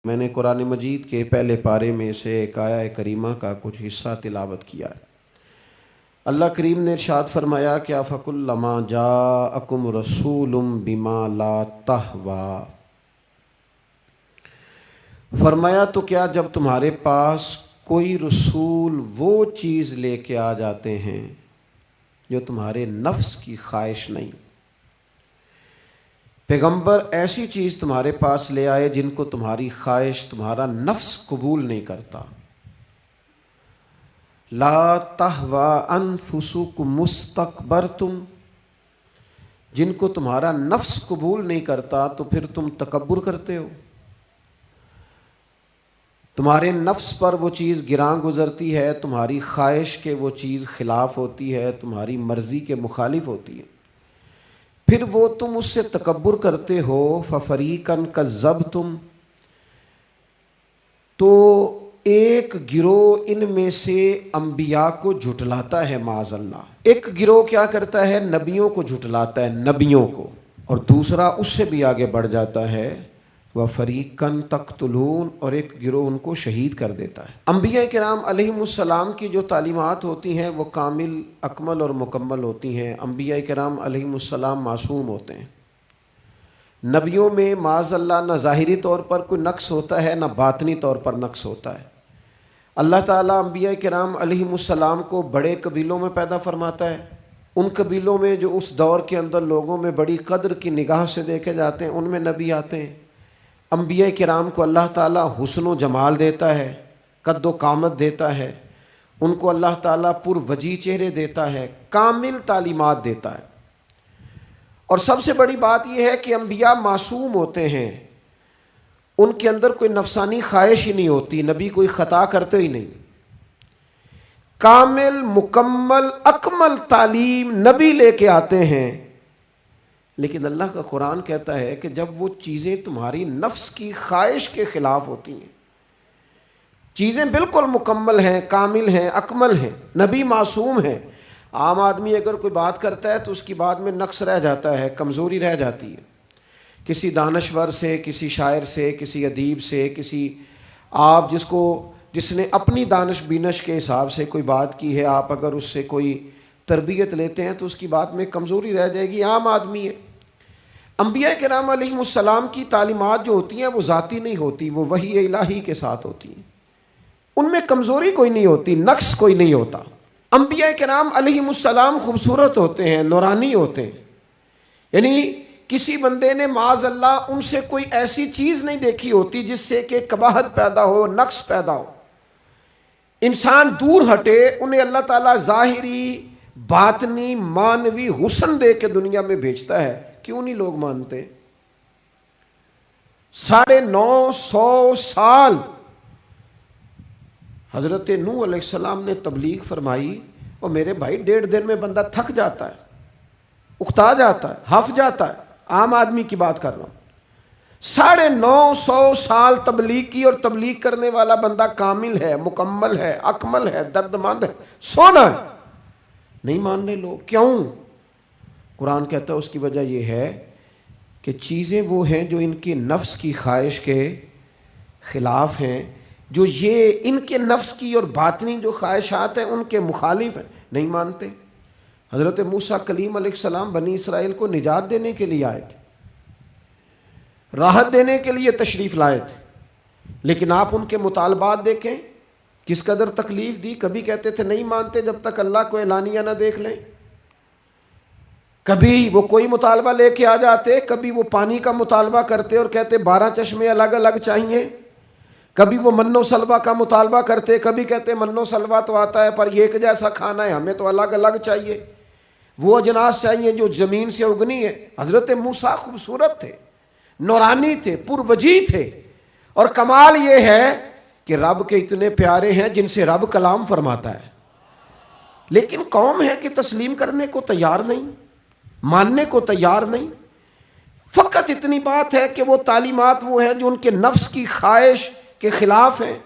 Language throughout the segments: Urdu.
میں نے قرآن مجید کے پہلے پارے میں سے ایک آیہ کریمہ کا کچھ حصہ تلاوت کیا ہے۔ اللہ کریم نے ارشاد فرمایا کہ فَكُلَّمَا جَاءَكُمْ رَسُولٌ بِمَا لَا تَهْوَىٰ، فرمایا تو کیا جب تمہارے پاس کوئی رسول وہ چیز لے کے آ جاتے ہیں جو تمہارے نفس کی خواہش نہیں، پیغمبر ایسی چیز تمہارے پاس لے آئے جن کو تمہاری خواہش، تمہارا نفس قبول نہیں کرتا، لا تہوی انفسکم مستکبرتم، جن کو تمہارا نفس قبول نہیں کرتا تو پھر تم تکبر کرتے ہو، تمہارے نفس پر وہ چیز گراں گزرتی ہے، تمہاری خواہش کے وہ چیز خلاف ہوتی ہے، تمہاری مرضی کے مخالف ہوتی ہے، پھر وہ تم اس سے تکبر کرتے ہو، فَفَرِيقًا كَذَّبْتُمْ، تو ایک گروہ ان میں سے انبیاء کو جھٹلاتا ہے معاذ اللہ، ایک گروہ کیا کرتا ہے؟ نبیوں کو جھٹلاتا ہے، نبیوں کو، اور دوسرا اس سے بھی آگے بڑھ جاتا ہے وَفَرِيقًا تَقْتُلُونَ، اور ایک گروہ ان کو شہید کر دیتا ہے۔ انبیاء کرام علیہم السلام کی جو تعلیمات ہوتی ہیں وہ کامل، اکمل اور مکمل ہوتی ہیں۔ انبیاء کرام علیہم السلام معصوم ہوتے ہیں۔ نبیوں میں معاذ اللہ نہ ظاہری طور پر کوئی نقص ہوتا ہے نہ باطنی طور پر نقص ہوتا ہے۔ اللہ تعالیٰ انبیاء کرام علیہم السلام کو بڑے قبیلوں میں پیدا فرماتا ہے، ان قبیلوں میں جو اس دور کے اندر لوگوں میں بڑی قدر کی نگاہ سے دیکھے جاتے ہیں ان میں نبی آتے ہیں۔ انبیاء کرام کو اللہ تعالیٰ حسن و جمال دیتا ہے، قد و قامت دیتا ہے، ان کو اللہ تعالیٰ پر وجیح چہرے دیتا ہے، کامل تعلیمات دیتا ہے۔ اور سب سے بڑی بات یہ ہے کہ انبیاء معصوم ہوتے ہیں، ان کے اندر کوئی نفسانی خواہش ہی نہیں ہوتی، نبی کوئی خطا کرتے ہی نہیں، کامل مکمل اکمل تعلیم نبی لے کے آتے ہیں۔ لیکن اللہ کا قرآن کہتا ہے کہ جب وہ چیزیں تمہاری نفس کی خواہش کے خلاف ہوتی ہیں، چیزیں بالکل مکمل ہیں، کامل ہیں، اکمل ہیں، نبی معصوم ہیں، عام آدمی اگر کوئی بات کرتا ہے تو اس کی بات میں نقص رہ جاتا ہے، کمزوری رہ جاتی ہے، کسی دانشور سے، کسی شاعر سے، کسی ادیب سے، کسی آپ جس نے اپنی دانش بینش کے حساب سے کوئی بات کی ہے، آپ اگر اس سے کوئی تربیت لیتے ہیں تو اس کی بات میں کمزوری رہ جائے گی، عام آدمی ہے۔ انبیاء کرام علیہم السلام کی تعلیمات جو ہوتی ہیں وہ ذاتی نہیں ہوتی، وہ وحی الہی کے ساتھ ہوتی ہیں، ان میں کمزوری کوئی نہیں ہوتی، نقص کوئی نہیں ہوتا۔ انبیاء کرام علیہم السلام خوبصورت ہوتے ہیں، نورانی ہوتے ہیں، یعنی کسی بندے نے معاذ اللہ ان سے کوئی ایسی چیز نہیں دیکھی ہوتی جس سے کہ قباحت پیدا ہو، نقص پیدا ہو۔ انسان دور ہٹے، انہیں اللہ تعالیٰ ظاہری، باطنی، معنوی حسن دے کے دنیا میں بھیجتا ہے، کیوں نہیں لوگ مانتے؟ 950 سال حضرت نوح علیہ السلام نے تبلیغ فرمائی، اور میرے بھائی 1.5 دن میں بندہ تھک جاتا ہے، اکتا جاتا ہے، ہف جاتا ہے، عام آدمی کی بات کر رہا ہوں۔ 950 سال تبلیغ کی، اور تبلیغ کرنے والا بندہ کامل ہے، مکمل ہے، اکمل ہے، درد مند ہے، سونا ہے، نہیں مان رہے لوگ، کیوں؟ قرآن کہتا ہے اس کی وجہ یہ ہے کہ چیزیں وہ ہیں جو ان کے نفس کی خواہش کے خلاف ہیں، جو یہ ان کے نفس کی اور باطنی جو خواہشات ہیں ان کے مخالف ہیں، نہیں مانتے۔ حضرت موسیٰ کلیم علیہ السلام بنی اسرائیل کو نجات دینے کے لیے آئے تھے، راحت دینے کے لیے تشریف لائے تھے، لیکن آپ ان کے مطالبات دیکھیں کس قدر تکلیف دی۔ کبھی کہتے تھے نہیں مانتے جب تک اللہ کو اعلانیہ نہ دیکھ لیں، کبھی وہ کوئی مطالبہ لے کے آ جاتے، کبھی وہ پانی کا مطالبہ کرتے اور کہتے 12 چشمے الگ الگ چاہیے، کبھی وہ من و سلوہ کا مطالبہ کرتے، کبھی کہتے من و سلوہ تو آتا ہے پر ایک جیسا کھانا ہے، ہمیں تو الگ الگ چاہیے، وہ اجناس چاہیے جو زمین سے اگنی ہے۔ حضرت موسیٰ خوبصورت تھے، نورانی تھے، پر وجیح تھے، اور کمال یہ ہے کہ رب کے اتنے پیارے ہیں جن سے رب کلام فرماتا ہے، لیکن قوم ہے کہ تسلیم کرنے کو تیار نہیں، ماننے کو تیار نہیں۔ فقط اتنی بات ہے کہ وہ تعلیمات وہ ہیں جو ان کے نفس کی خواہش کے خلاف ہیں،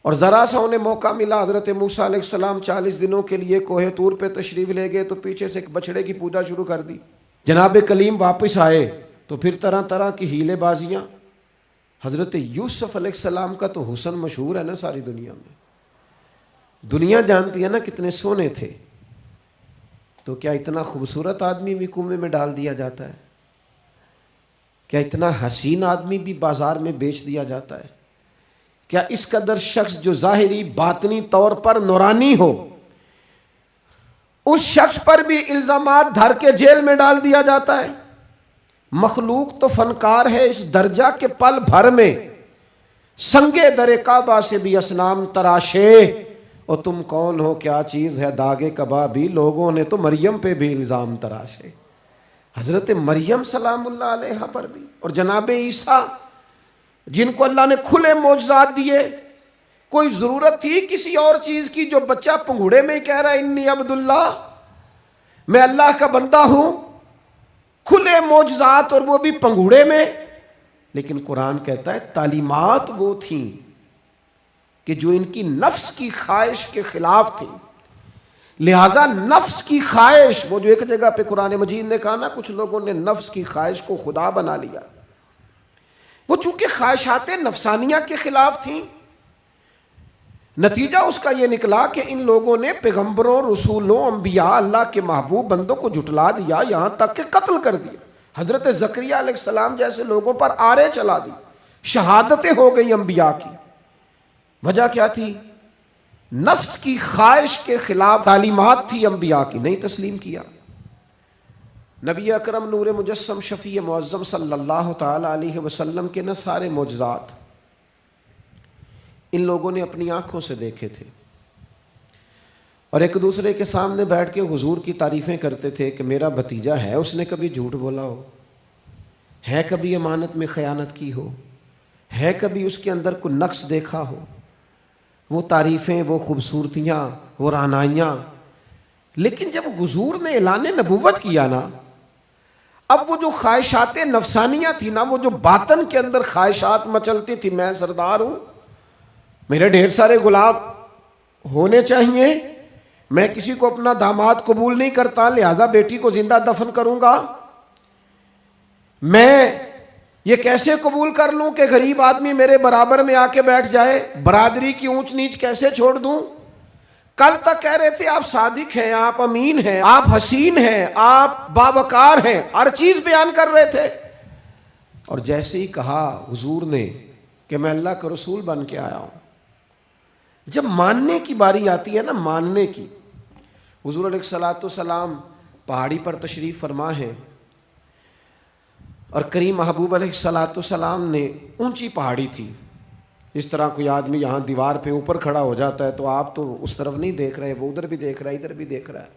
اور ذرا سا انہیں موقع ملا، حضرت موسیٰ علیہ السلام 40 دنوں کے لیے کوہ طور پہ تشریف لے گئے تو پیچھے سے ایک بچڑے کی پوجا شروع کر دی۔ جناب کلیم واپس آئے تو پھر طرح طرح کی ہیلے بازیاں، حضرت یوسف علیہ السلام کا تو حسن مشہور ہے نا ساری دنیا میں، دنیا جانتی ہے نا کتنے سونے تھے، تو کیا اتنا خوبصورت آدمی بھی کنویں میں ڈال دیا جاتا ہے؟ کیا اتنا حسین آدمی بھی بازار میں بیچ دیا جاتا ہے؟ کیا اس قدر شخص جو ظاہری باطنی طور پر نورانی ہو، اس شخص پر بھی الزامات دھر کے جیل میں ڈال دیا جاتا ہے؟ مخلوق تو فنکار ہے اس درجہ کے پل بھر میں سنگے در کعبہ سے بھی اصنام تراشے، اور تم کون ہو کیا چیز ہے داغے کبابی، لوگوں نے تو مریم پہ بھی الزام تراشے، حضرت مریم سلام اللہ علیہ پر بھی، اور جناب عیسیٰ جن کو اللہ نے کھلے معجزات دیے، کوئی ضرورت تھی کسی اور چیز کی؟ جو بچہ پنگوڑے میں ہی کہہ رہا ہے انی عبداللہ، میں اللہ کا بندہ ہوں، کھلے معجزات اور وہ بھی پنگوڑے میں۔ لیکن قرآن کہتا ہے تعلیمات وہ تھیں کہ جو ان کی نفس کی خواہش کے خلاف تھی، لہذا نفس کی خواہش، وہ جو ایک جگہ پہ قرآن مجید نے کہا نا کچھ لوگوں نے نفس کی خواہش کو خدا بنا لیا، وہ چونکہ خواہشات نفسانیہ کے خلاف تھیں، نتیجہ اس کا یہ نکلا کہ ان لوگوں نے پیغمبروں، رسولوں، انبیاء، اللہ کے محبوب بندوں کو جھٹلا دیا، یہاں تک کہ قتل کر دیا۔ حضرت زکریا علیہ السلام جیسے لوگوں پر آرے چلا دی، شہادتیں ہو گئی انبیاء کی۔ وجہ کیا تھی؟ نفس کی خواہش کے خلاف تعلیمات تھی انبیاء کی، نہیں تسلیم کیا۔ نبی اکرم نور مجسم شفیع معظم صلی اللہ تعالی علیہ وسلم کے نہ سارے معجزات ان لوگوں نے اپنی آنکھوں سے دیکھے تھے، اور ایک دوسرے کے سامنے بیٹھ کے حضور کی تعریفیں کرتے تھے کہ میرا بھتیجا ہے، اس نے کبھی جھوٹ بولا ہو، ہے کبھی امانت میں خیانت کی ہو، ہے کبھی اس کے اندر کوئی نقص دیکھا ہو۔ وہ تعریفیں، وہ خوبصورتیاں، وہ رعنائیاں۔ لیکن جب حضور نے اعلان نبوت کیا نا، اب وہ جو خواہشات نفسانیہ تھی نا، وہ جو باطن کے اندر خواہشات مچلتی تھی، میں سردار ہوں، میرے ڈھیر سارے غلام ہونے چاہیے، میں کسی کو اپنا داماد قبول نہیں کرتا لہذا بیٹی کو زندہ دفن کروں گا، میں یہ کیسے قبول کر لوں کہ غریب آدمی میرے برابر میں آ کے بیٹھ جائے، برادری کی اونچ نیچ کیسے چھوڑ دوں۔ کل تک کہہ رہے تھے آپ صادق ہیں، آپ امین ہیں، آپ حسین ہیں، آپ باوقار ہیں، ہر چیز بیان کر رہے تھے، اور جیسے ہی کہا حضور نے کہ میں اللہ کا رسول بن کے آیا ہوں، جب ماننے کی باری آتی ہے نا، ماننے کی، حضور علیہ السلام پہاڑی پر تشریف فرما ہے، اور کریم محبوب علیہ السلام نے اونچی پہاڑی تھی، اس طرح کوئی آدمی یہاں دیوار پہ اوپر کھڑا ہو جاتا ہے تو آپ تو اس طرف نہیں دیکھ رہے، وہ ادھر بھی دیکھ رہا ہے، ادھر بھی دیکھ رہا ہے۔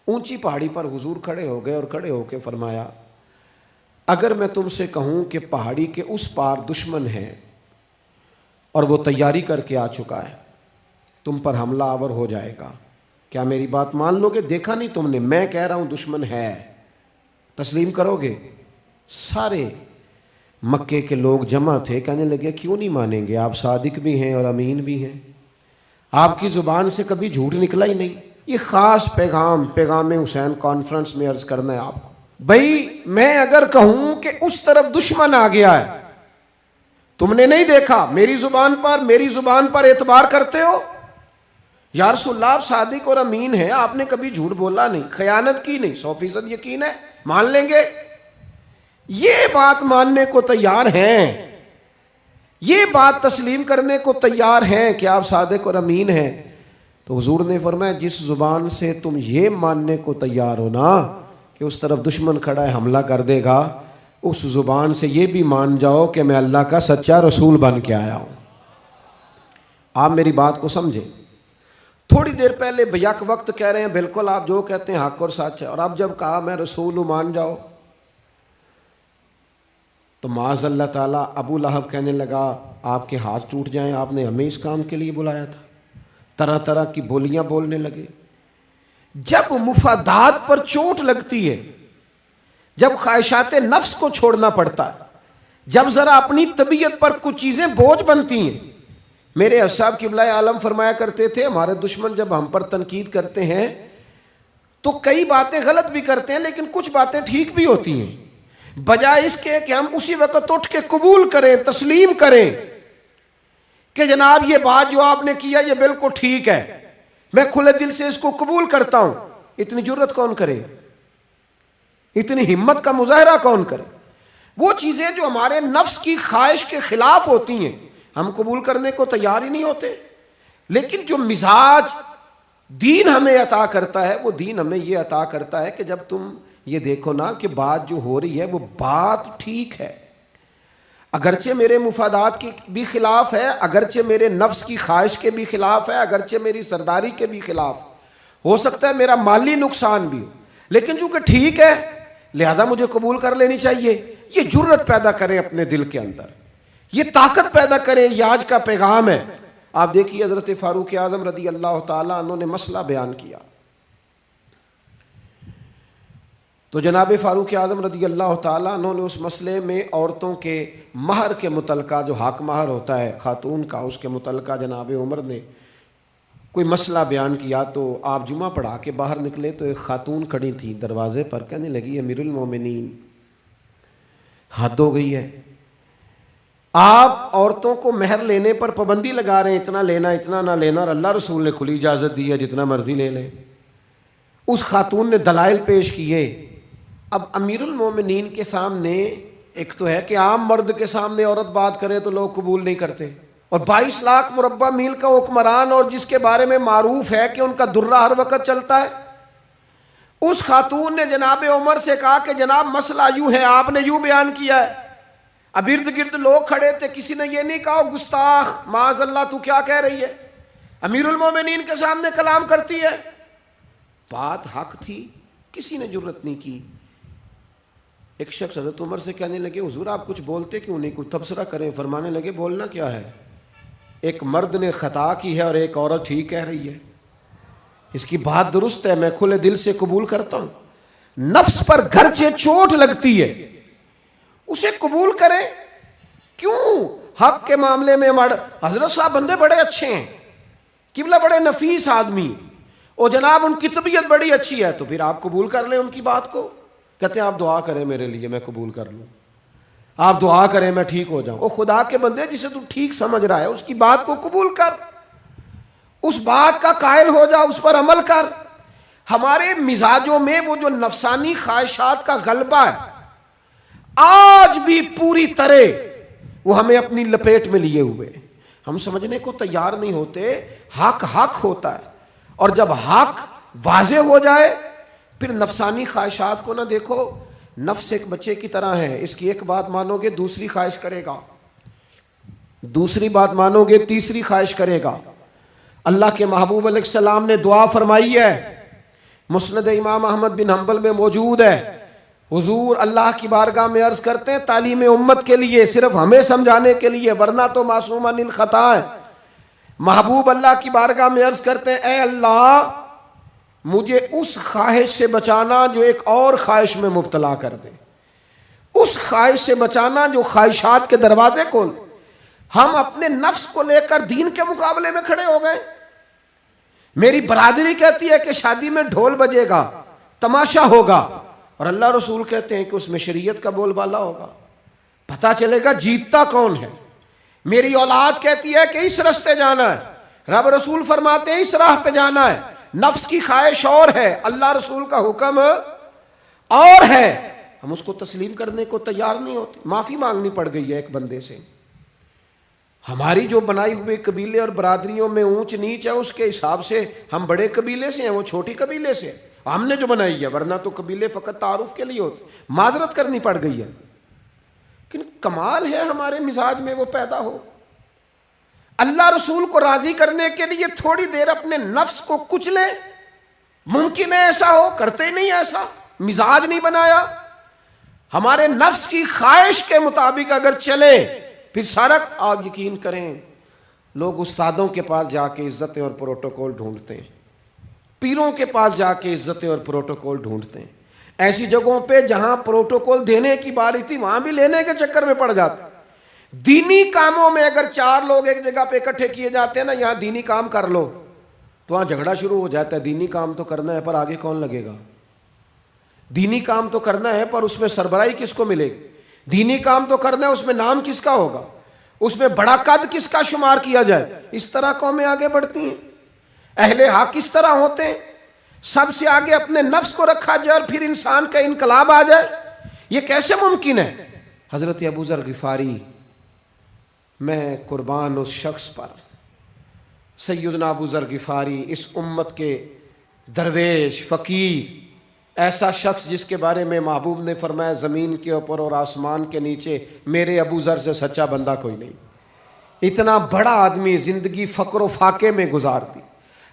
اونچی پہاڑی پر حضور کھڑے ہو گئے، اور کھڑے ہو کے فرمایا اگر میں تم سے کہوں کہ پہاڑی کے اس پار دشمن ہے اور وہ تیاری کر کے آ چکا ہے، تم پر حملہ آور ہو جائے گا، کیا میری بات مان لو گے؟ دیکھا نہیں تم نے، میں کہہ رہا ہوں دشمن ہے، تسلیم کرو گے؟ سارے مکے کے لوگ جمع تھے، کہنے لگے کیوں نہیں مانیں گے، آپ صادق بھی ہیں اور امین بھی ہیں، آپ کی زبان سے کبھی جھوٹ نکلا ہی نہیں۔ یہ خاص پیغام حسین کانفرنس میں عرض کرنا ہے آپ کو، بھئی میں اگر کہوں کہ اس طرف دشمن آ گیا ہے، تم نے نہیں دیکھا، میری زبان پر اعتبار کرتے ہو؟ یا رسول اللہ آپ صادق اور امین ہیں، آپ نے کبھی جھوٹ بولا نہیں، خیانت کی نہیں، 100% یقین ہے، مان لیں گے؟ یہ بات ماننے کو تیار ہیں، یہ بات تسلیم کرنے کو تیار ہیں کہ آپ صادق اور امین ہیں، تو حضور نے فرمایا جس زبان سے تم یہ ماننے کو تیار ہو نا کہ اس طرف دشمن کھڑا ہے حملہ کر دے گا، اس زبان سے یہ بھی مان جاؤ کہ میں اللہ کا سچا رسول بن کے آیا ہوں۔ آپ میری بات کو سمجھیں، تھوڑی دیر پہلے بیک وقت کہہ رہے ہیں بالکل آپ جو کہتے ہیں حق اور سچ ہے، اور اب جب کہا میں رسول ہوں مان جاؤ، تو معاذ اللہ تعالیٰ ابو لہب کہنے لگا آپ کے ہاتھ ٹوٹ جائیں، آپ نے ہمیں اس کام کے لیے بلایا تھا، طرح طرح کی بولیاں بولنے لگے۔ جب مفادات پر چوٹ لگتی ہے، جب خواہشات نفس کو چھوڑنا پڑتا ہے، جب ذرا اپنی طبیعت پر کچھ چیزیں بوجھ بنتی ہیں، میرے اصحاب قبلہ عالم فرمایا کرتے تھے ہمارے دشمن جب ہم پر تنقید کرتے ہیں تو کئی باتیں غلط بھی کرتے ہیں لیکن کچھ باتیں ٹھیک بھی ہوتی ہیں، بجائے اس کے کہ ہم اسی وقت اٹھ کے قبول کریں، تسلیم کریں کہ جناب یہ بات جو آپ نے کیا یہ بالکل ٹھیک ہے، میں کھلے دل سے اس کو قبول کرتا ہوں. اتنی جرت کون کرے؟ اتنی ہمت کا مظاہرہ کون کرے؟ وہ چیزیں جو ہمارے نفس کی خواہش کے خلاف ہوتی ہیں ہم قبول کرنے کو تیار ہی نہیں ہوتے. لیکن جو مزاج دین ہمیں عطا کرتا ہے، وہ دین ہمیں یہ عطا کرتا ہے کہ جب تم یہ دیکھو نا کہ بات جو ہو رہی ہے وہ بات ٹھیک ہے، اگرچہ میرے مفادات کے بھی خلاف ہے، اگرچہ میرے نفس کی خواہش کے بھی خلاف ہے، اگرچہ میری سرداری کے بھی خلاف، ہو سکتا ہے میرا مالی نقصان بھی ہو، لیکن چونکہ ٹھیک ہے لہذا مجھے قبول کر لینی چاہیے. یہ جرت پیدا کریں اپنے دل کے اندر، یہ طاقت پیدا کریں. یہ آج کا پیغام ہے. آپ دیکھیے حضرت فاروق اعظم رضی اللہ تعالیٰ عنہ نے مسئلہ بیان کیا تو جناب فاروق اعظم رضی اللہ تعالیٰ عنہ نے اس مسئلے میں عورتوں کے مہر کے متعلقہ، جو حق مہر ہوتا ہے خاتون کا، اس کے متعلقہ جناب عمر نے کوئی مسئلہ بیان کیا. تو آپ جمعہ پڑھا کے باہر نکلے تو ایک خاتون کھڑی تھی دروازے پر، کہنے لگی امیر المومنین حد ہو گئی ہے، آپ عورتوں کو مہر لینے پر پابندی لگا رہے ہیں، اتنا لینا اتنا نہ لینا، اور اللہ رسول نے کھلی اجازت دی ہے جتنا مرضی لے لیں. اس خاتون نے دلائل پیش کیے. اب امیر المومنین کے سامنے، ایک تو ہے کہ عام مرد کے سامنے عورت بات کرے تو لوگ قبول نہیں کرتے، اور 22 لاکھ مربع میل کا حکمران اور جس کے بارے میں معروف ہے کہ ان کا درہ ہر وقت چلتا ہے، اس خاتون نے جناب عمر سے کہا کہ جناب مسئلہ یوں ہے، آپ نے یوں بیان کیا ہے. اب ارد گرد لوگ کھڑے تھے، کسی نے یہ نہیں کہا گستاخ معاذ اللہ تو کیا کہہ رہی ہے، امیر المومنین کے سامنے کلام کرتی ہے. بات حق تھی، کسی نے جرت نہیں کی. ایک شخص حضرت عمر سے کہنے لگے حضور آپ کچھ بولتے کیوں نہیں، کچھ تبصرہ کریں. فرمانے لگے بولنا کیا ہے، ایک مرد نے خطا کی ہے اور ایک عورت ٹھیک کہہ رہی ہے، اس کی بات درست ہے، میں کھلے دل سے قبول کرتا ہوں. نفس پر گرچہ چوٹ لگتی ہے اسے قبول کریں. کیوں حق کے معاملے میں حضرت صاحب بندے بڑے اچھے ہیں، قبلہ بڑے نفیس آدمی، اور جناب ان کی طبیعت بڑی اچھی ہے، تو پھر آپ قبول کر لیں ان کی بات کو. کہتے ہیں آپ دعا کریں میرے لیے میں قبول کر لوں، آپ دعا کریں میں ٹھیک ہو جاؤں. او خدا کے بندے، جسے تو ٹھیک سمجھ رہا ہے اس کی بات کو قبول کر، اس بات کا قائل ہو جا، اس پر عمل کر. ہمارے مزاجوں میں وہ جو نفسانی خواہشات کا غلبہ ہے آج بھی پوری طرح وہ ہمیں اپنی لپیٹ میں لیے ہوئے، ہم سمجھنے کو تیار نہیں ہوتے. حق حق ہوتا ہے، اور جب حق واضح ہو جائے پھر نفسانی خواہشات کو نہ دیکھو. نفس ایک بچے کی طرح ہے، اس کی ایک بات مانو گے دوسری خواہش کرے گا، دوسری بات مانو گے تیسری خواہش کرے گا. اللہ کے محبوب علیہ السلام نے دعا فرمائی ہے، مسند امام احمد بن حنبل میں موجود ہے. حضور اللہ کی بارگاہ میں عرض کرتے ہیں تعلیم امت کے لیے، صرف ہمیں سمجھانے کے لیے، ورنہ تو معصوم عن الخطا ہے. محبوب اللہ کی بارگاہ میں عرض کرتے ہیں اے اللہ مجھے اس خواہش سے بچانا جو ایک اور خواہش میں مبتلا کر دے، اس خواہش سے بچانا جو خواہشات کے دروازے کھول. ہم اپنے نفس کو لے کر دین کے مقابلے میں کھڑے ہو گئے. میری برادری کہتی ہے کہ شادی میں ڈھول بجے گا، تماشا ہوگا، اور اللہ رسول کہتے ہیں کہ اس میں شریعت کا بول بالا ہوگا، پتہ چلے گا جیتتا کون ہے. میری اولاد کہتی ہے کہ اس رستے جانا ہے، رب رسول فرماتے ہیں اس راہ پہ جانا ہے. نفس کی خواہش اور ہے، اللہ رسول کا حکم اور ہے، ہم اس کو تسلیم کرنے کو تیار نہیں ہوتے. معافی مانگنی پڑ گئی ہے ایک بندے سے. ہماری جو بنائی ہوئے قبیلے اور برادریوں میں اونچ نیچ ہے اس کے حساب سے ہم بڑے قبیلے سے ہیں، وہ چھوٹی قبیلے سے ہم نے جو بنائی ہے، ورنہ تو قبیلے فقط تعارف کے لیے ہوتے. معذرت کرنی پڑ گئی ہے، لیکن کمال ہے ہمارے مزاج میں وہ پیدا ہو. اللہ رسول کو راضی کرنے کے لیے تھوڑی دیر اپنے نفس کو کچلیں. ممکن ہے ایسا ہو، کرتے ہی نہیں ایسا، مزاج نہیں بنایا. ہمارے نفس کی خواہش کے مطابق اگر چلے پھر سارا. آپ یقین کریں لوگ استادوں کے پاس جا کے عزتیں اور پروٹوکول ڈھونڈتے ہیں، پیروں کے پاس جا کے عزتیں اور پروٹوکول ڈھونڈتے ہیں. ایسی جگہوں پہ جہاں پروٹوکول دینے کی باری تھی وہاں بھی لینے کے چکر میں پڑ جاتے. دینی کاموں میں اگر 4 لوگ ایک جگہ پہ اکٹھے کیے جاتے ہیں نا، یہاں دینی کام کر لو، تو وہاں جھگڑا شروع ہو جاتا ہے. دینی کام تو کرنا ہے پر آگے کون لگے گا. دینی کام تو کرنا ہے پر اس میں سربراہی کس کو ملے گی؟ دینی کام تو کرنا ہے، اس میں نام کس کا ہوگا؟ اس میں بڑا قد کس کا شمار کیا جائے؟ اس طرح قومیں آگے بڑھتی ہیں۔ اہل حق اس طرح ہوتے ہیں، سب سے آگے اپنے نفس کو رکھا جائے اور پھر انسان کا انقلاب آ جائے، یہ کیسے ممکن ہے؟ حضرت ابو ذر غفاری، میں قربان اس شخص پر، سیدنا ابو ذر غفاری، اس امت کے درویش فقیر، ایسا شخص جس کے بارے میں محبوب نے فرمایا زمین کے اوپر اور آسمان کے نیچے میرے ابو ذر سے سچا بندہ کوئی نہیں۔ اتنا بڑا آدمی زندگی فقر و فاقے میں گزار دی،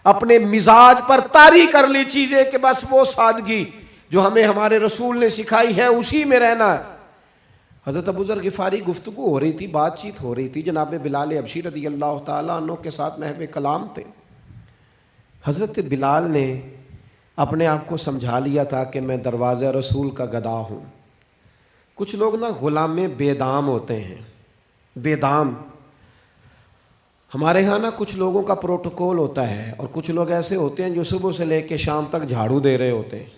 اپنے مزاج پر طاری کر لی چیزیں کہ بس وہ سادگی جو ہمیں ہمارے رسول نے سکھائی ہے اسی میں رہنا ہے۔ حضرت ابو ذر غفاری گفتگو ہو رہی تھی، بات چیت ہو رہی تھی، جناب بلال حبشی رضی اللہ تعالیٰ عنہ کے ساتھ محو کلام تھے۔ حضرت بلال نے اپنے آپ کو سمجھا لیا تھا کہ میں دروازہ رسول کا گدا ہوں۔ کچھ لوگ نا غلام بے دام ہوتے ہیں، بے دام۔ ہمارے ہاں نا کچھ لوگوں کا پروٹوکول ہوتا ہے، اور کچھ لوگ ایسے ہوتے ہیں جو صبح سے لے کے شام تک جھاڑو دے رہے ہوتے ہیں،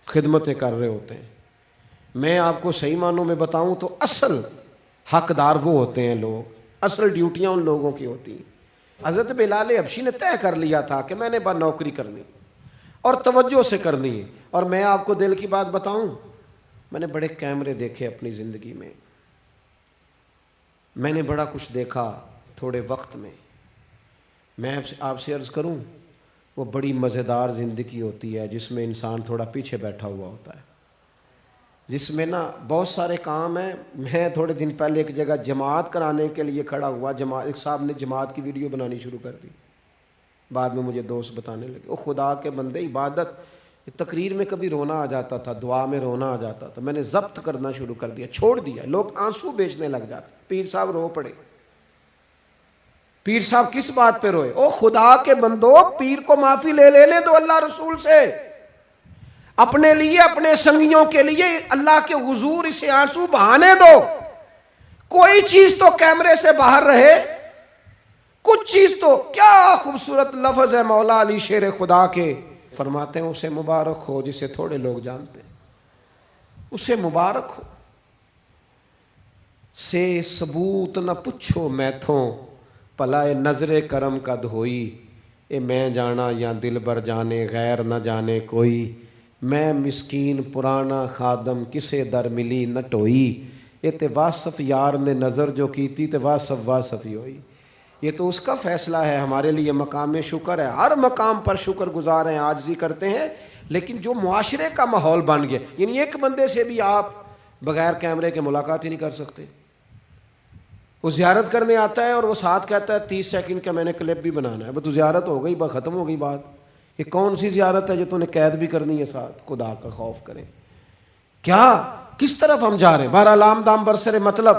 خدمتیں کر رہے ہوتے ہیں۔ میں آپ کو صحیح معنوں میں بتاؤں تو اصل حقدار وہ ہوتے ہیں لوگ، اصل ڈیوٹیاں ان لوگوں کی ہوتی ہیں۔ حضرت بلال حبشی نے طے کر لیا تھا کہ میں نے بس نوکری کرنی اور توجہ سے کرنی ہے۔ اور میں آپ کو دل کی بات بتاؤں، میں نے بڑے کیمرے دیکھے اپنی زندگی میں، میں نے بڑا کچھ دیکھا تھوڑے وقت میں۔ میں آپ سے عرض کروں، وہ بڑی مزیدار زندگی ہوتی ہے جس میں انسان تھوڑا پیچھے بیٹھا ہوا ہوتا ہے، جس میں نا بہت سارے کام ہیں۔ میں تھوڑے دن پہلے ایک جگہ جماعت کرانے کے لیے کھڑا ہوا، ایک صاحب نے جماعت کی ویڈیو بنانی شروع کر دی، بعد میں مجھے دوست بتانے لگے، او خدا کے بندے، عبادت، تقریر میں کبھی رونا آ جاتا تھا، دعا میں رونا آ جاتا تھا، میں نے ضبط کرنا شروع کر دیا، چھوڑ دیا۔ لوگ آنسو بیچنے لگ جاتے، پیر صاحب رو پڑے۔ پیر صاحب کس بات پہ روئے؟ او خدا کے بندو، پیر کو معافی لے لینے دو اللہ رسول سے، اپنے لیے، اپنے سنگیوں کے لیے اللہ کے حضور اسے آنسو بہانے دو۔ کوئی چیز تو کیمرے سے باہر رہے، کچھ چیز تو۔ کیا خوبصورت لفظ ہے مولا علی شیر خدا کے، فرماتے ہیں اسے مبارک ہو جسے تھوڑے لوگ جانتے ہیں، اسے مبارک ہو۔ سے ثبوت نہ پچھو میتھوں، پلائے نظر کرم کا دھوئی، اے میں جانا یا دل بر جانے غیر نہ جانے کوئی، میں مسکین پرانا خادم کسے در ملی نہ ٹوئی، یہ تے واصف یار نے نظر جو کیتی تے واصف واصف ہی ہوئی۔ یہ تو اس کا فیصلہ ہے، ہمارے لیے مقام شکر ہے، ہر مقام پر شکر گزار ہیں، عاجزی کرتے ہیں، لیکن جو معاشرے کا ماحول بن گیا، یعنی ایک بندے سے بھی آپ بغیر کیمرے کے ملاقات ہی نہیں کر سکتے۔ وہ زیارت کرنے آتا ہے اور وہ ساتھ کہتا ہے 30 سیکنڈ کا میں نے کلپ بھی بنانا ہے، وہ تو زیارت ہو گئی، بس ختم ہو گئی بات۔ یہ کون سی زیارت ہے جو تو نے قید بھی کرنی ہے ساتھ؟ خدا کا خوف کریں، کیا کس طرف ہم جا رہے ہیں؟ بہرحال عام دام برسر مطلب،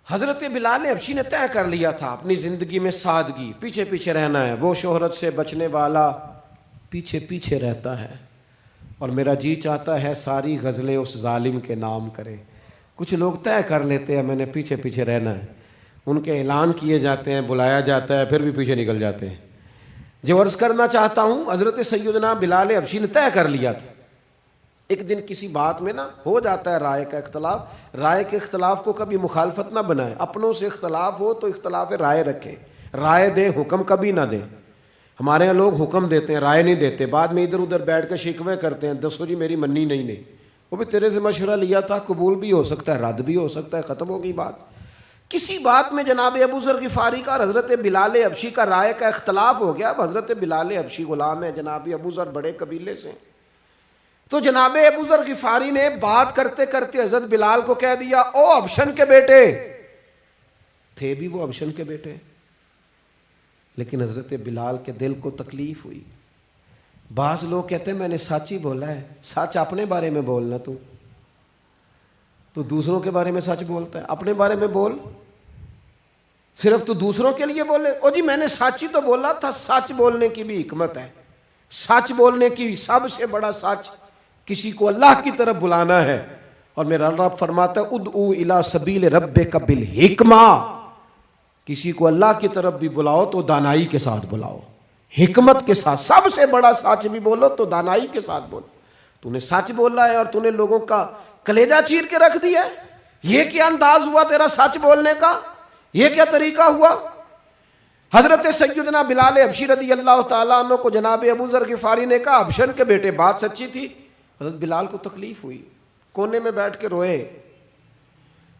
حضرت بلال حبشی نے طے کر لیا تھا اپنی زندگی میں سادگی، پیچھے پیچھے رہنا ہے۔ وہ شہرت سے بچنے والا پیچھے پیچھے رہتا ہے، اور میرا جی چاہتا ہے ساری غزلیں اس ظالم کے نام کریں۔ کچھ لوگ طے کر لیتے ہیں میں نے پیچھے پیچھے رہنا ہے، ان کے اعلان کیے جاتے ہیں، بلایا جاتا ہے، پھر بھی پیچھے نکل جاتے ہیں۔ جو عرض کرنا چاہتا ہوں، حضرت سیدنا بلال حبشی نے طے کر لیا تھا۔ ایک دن کسی بات میں نا ہو جاتا ہے رائے کا اختلاف، رائے کے اختلاف کو کبھی مخالفت نہ بنائیں، اپنوں سے اختلاف ہو تو اختلاف رائے رکھیں، رائے دیں، حکم کبھی نہ دیں۔ ہمارے یہاں لوگ حکم دیتے ہیں، رائے نہیں دیتے، بعد میں ادھر ادھر بیٹھ کے شکوے کرتے ہیں، دسو جی میری منی نہیں، وہ بھی تیرے سے مشورہ لیا تھا، قبول بھی ہو سکتا ہے، رد بھی ہو سکتا ہے، ختم ہو گئی بات۔ کسی بات میں جناب ابو ذر غفاری کا اور حضرت بلال حبشی کا رائے کا اختلاف ہو گیا۔ اب حضرت بلال حبشی غلام ہے، جناب ابو ذر بڑے قبیلے سے، تو جناب ابو ذر غفاری نے بات کرتے کرتے حضرت بلال کو کہہ دیا، او حبشن کے بیٹے، تھے بھی وہ حبشن کے بیٹے، لیکن حضرت بلال کے دل کو تکلیف ہوئی۔ بعض لوگ کہتے ہیں میں نے سچ ہی بولا ہے، سچ اپنے بارے میں بولنا، تو دوسروں کے بارے میں سچ بولتا ہے، اپنے بارے میں بول، صرف تو دوسروں کے لیے بولے۔ او جی میں نے سچ ہی تو بولا تھا، سچ بولنے کی بھی حکمت ہے، سچ بولنے کی سب سے بڑا سچ کسی کو اللہ کی طرف بلانا ہے، اور میرا رب فرماتا ہے ادعو الی سبیل ربک بالحکمہ، کسی کو اللہ کی طرف بھی بلاؤ تو دانائی کے ساتھ بلاؤ، حکمت کے ساتھ، سب سے بڑا سچ بھی بولو تو دانائی کے ساتھ بولو۔ تو نے سچ بولا ہے اور تو نے لوگوں کا کلیجہ چیر کے رکھ دیا ہے. یہ کیا انداز ہوا تیرا سچ بولنے کا؟ یہ کیا طریقہ ہوا؟ حضرت سیدنا بلال حبشی رضی اللہ تعالیٰ عنہ کو جناب ابو ذر غفاری نے کہا حبشن کے بیٹے بات سچی تھی. حضرت بلال کو تکلیف ہوئی, کونے میں بیٹھ کے روئے,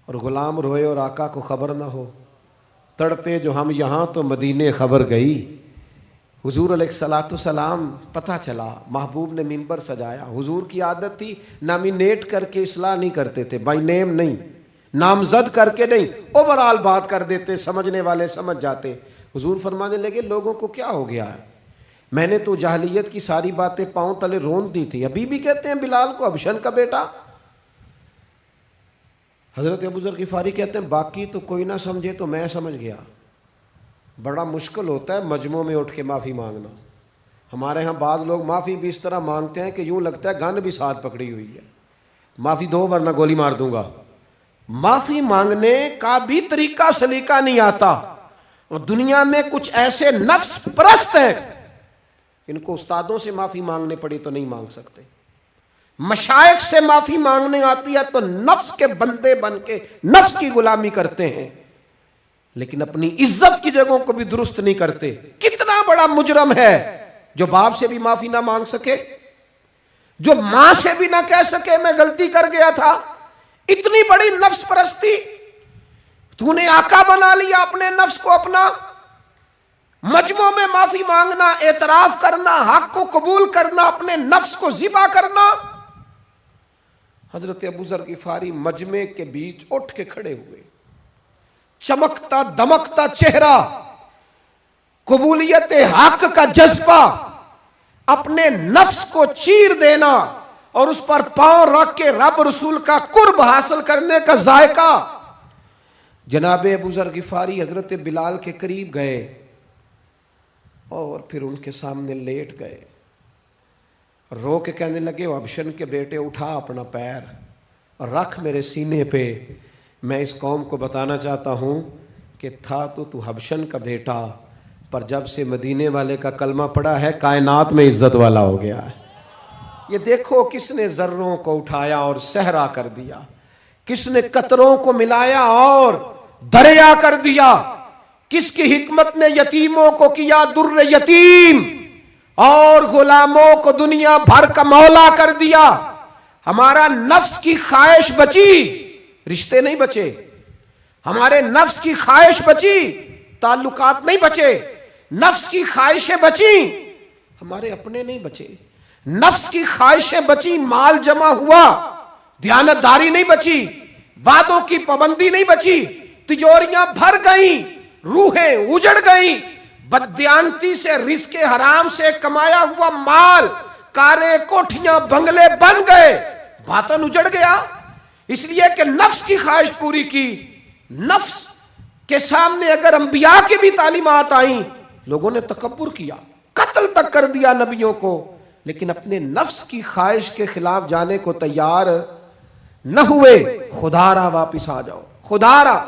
اور غلام روئے اور آقا کو خبر نہ ہو. تڑپے جو ہم یہاں تو مدینے خبر گئی. حضور علیہ الصلوۃ والسلام پتہ چلا, محبوب نے ممبر سجایا. حضور کی عادت تھی نامینیٹ کر کے اصلاح نہیں کرتے تھے, بائی نیم نہیں, نامزد کر کے نہیں, اوورال بات کر دیتے, سمجھنے والے سمجھ جاتے. حضور فرمانے لگے لوگوں کو کیا ہو گیا ہے, میں نے تو جاہلیت کی ساری باتیں پاؤں تلے رون دی تھی, ابھی بھی کہتے ہیں بلال کو حبشن کا بیٹا. حضرت ابو ذر غفاری کہتے ہیں باقی تو کوئی نہ سمجھے تو میں سمجھ گیا. بڑا مشکل ہوتا ہے مجمعوں میں اٹھ کے معافی مانگنا. ہمارے ہاں بعض لوگ معافی بھی اس طرح مانگتے ہیں کہ یوں لگتا ہے گن بھی ساتھ پکڑی ہوئی ہے, معافی دو ورنہ گولی مار دوں گا. معافی مانگنے کا بھی طریقہ سلیقہ نہیں آتا. اور دنیا میں کچھ ایسے نفس پرست ہیں, ان کو استادوں سے معافی مانگنے پڑی تو نہیں مانگ سکتے, مشائخ سے معافی مانگنے آتی ہے تو نفس کے بندے بن کے نفس کی غلامی کرتے ہیں, لیکن اپنی عزت کی جگہوں کو بھی درست نہیں کرتے. کتنا بڑا مجرم ہے جو باپ سے بھی معافی نہ مانگ سکے, جو ماں سے بھی نہ کہہ سکے میں غلطی کر گیا تھا. اتنی بڑی نفس پرستی. تو نے آقا بنا لیا اپنے نفس کو اپنا. مجمعوں میں معافی مانگنا, اعتراف کرنا, حق کو قبول کرنا, اپنے نفس کو ذبح کرنا. حضرت ابو ذر غفاری مجمع کے بیچ اٹھ کے کھڑے ہوئے, چمکتا دمکتا چہرہ, قبولیت حق کا جذبہ, اپنے نفس کو چیر دینا اور اس پر پاؤں رکھ کے رب رسول کا قرب حاصل کرنے کا ذائقہ. جناب ابو ذر غفاری حضرت بلال کے قریب گئے اور پھر ان کے سامنے لیٹ گئے, رو کے کہنے لگے حبشن کے بیٹے اٹھا اپنا پیر اور رکھ میرے سینے پہ. میں اس قوم کو بتانا چاہتا ہوں کہ تھا تو حبشن کا بیٹا, پر جب سے مدینے والے کا کلمہ پڑا ہے کائنات میں عزت والا ہو گیا ہے. یہ دیکھو کس نے ذروں کو اٹھایا اور صحرا کر دیا, کس نے قطروں کو ملایا اور دریا کر دیا, کس کی حکمت نے یتیموں کو کیا در یتیم اور غلاموں کو دنیا بھر کا مولا کر دیا. ہمارا نفس کی خواہش بچی, رشتے نہیں بچے. ہمارے نفس کی خواہش بچی, تعلقات نہیں بچے. نفس کی خواہشیں بچی, ہمارے اپنے نہیں بچے. نفس کی خواہشیں بچی, مال جمع ہوا, دیانتداری نہیں بچی, وعدوں کی پابندی نہیں بچی, تجوریاں بھر گئیں, روحیں اجڑ گئیں. بددیانتی سے رزق حرام سے کمایا ہوا مال, کاریں کوٹھیاں بنگلے بن گئے, باطن اجڑ گیا. اس لیے کہ نفس کی خواہش پوری کی. نفس کے سامنے اگر انبیاء کی بھی تعلیمات آئیں, لوگوں نے تکبر کیا, قتل تک کر دیا نبیوں کو, لیکن اپنے نفس کی خواہش کے خلاف جانے کو تیار نہ ہوئے. خدا را واپس آ جاؤ, خدا را